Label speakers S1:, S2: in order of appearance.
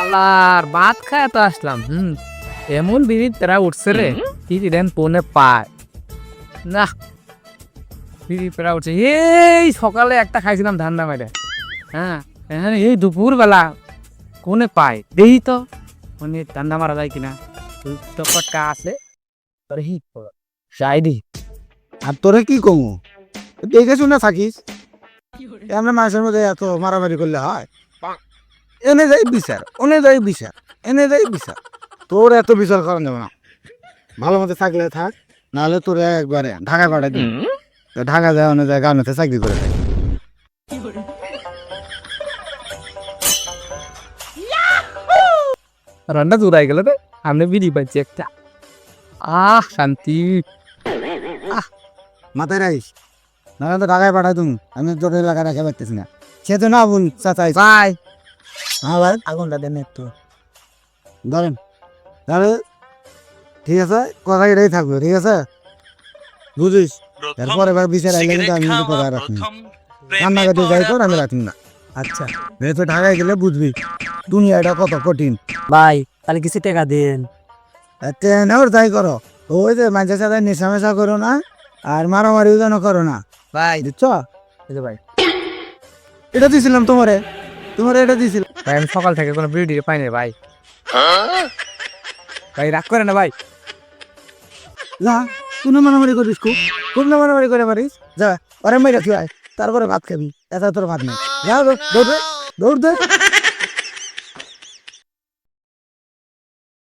S1: আলার ভাত খায় তো আসলাম এমন বিড়ি তারা উঠছে রে কি দেন ফোনে পায় না বিড়ি পেরা উঠছে এই সকালে একটা খাইছিলাম ধান্দা মেরে হ্যাঁ হ্যাঁ এই দুপুর বেলা কোনে পায় দেই তো মানে ধান্দা মারা যায় কিনা টপটকা আছে তোর হি সাইডি
S2: আর তোরে কি কমু দেখে শুনে থাকিস এমনি মানুষের মধ্যে এত মারামারি করলে হয় এনে যাই বিচার ওনে যাই বিচার এনে যাই বিচার তোর এত বিচার করা যাবে না ভালো মতো থাকলে থাক নাহলে তোর একবারে ঢাকায় পাঠাই দিই ঢাকা যায় অন্য জায়গায় গাউনেতে চাকরি করে দেয়
S1: রান্না জোড়াই গেল রে সামনে বিড়ি পাচ্ছি একটা শান্তি
S2: মাথায় রাখিস নাহলে তো ঢাকায় পাঠাই তুমি আমি তোর এলাকায় রাখা পারতেছি না সে তো না বোন চাচাই
S1: ভাই
S2: হ্যাঁ ভাই আগুনটা দেন একটু ধরেন তাহলে ঠিক আছে কথা এটাই থাকবে ঠিক আছে বুঝিস এরপরে এবার বিচার আইলে কিন্তু আমি কিন্তু কথা রাখি রান্নাঘাটে যাই তোর আমি রাখি না আচ্ছা তো ঢাকায় গেলে বুঝবি দুনিয়াটা কত কঠিন
S3: ভাই তাহলে কিছু টাকা দেন
S2: ট্রেনেও তাই করো ওই যে মাঝে সাথে নেশা মেশা করো না আর মারামারিও যেন করো না
S1: ভাই
S2: বুঝছ
S1: এই যে ভাই
S2: এটা দিয়েছিলাম তোমারে এটা দিয়েছিলাম
S1: ভাই আমি সকাল থেকে কোনো বিড়ি পাই না ভাই ভাই রাগ করে না ভাই
S2: যা তুই না মারামারি করিস খুব না মারামারি করে পারিস যা আরে মেয়ে রাখি তারপরে ভাত খাবি এত তোর ভাত নেই যা দৌড় দে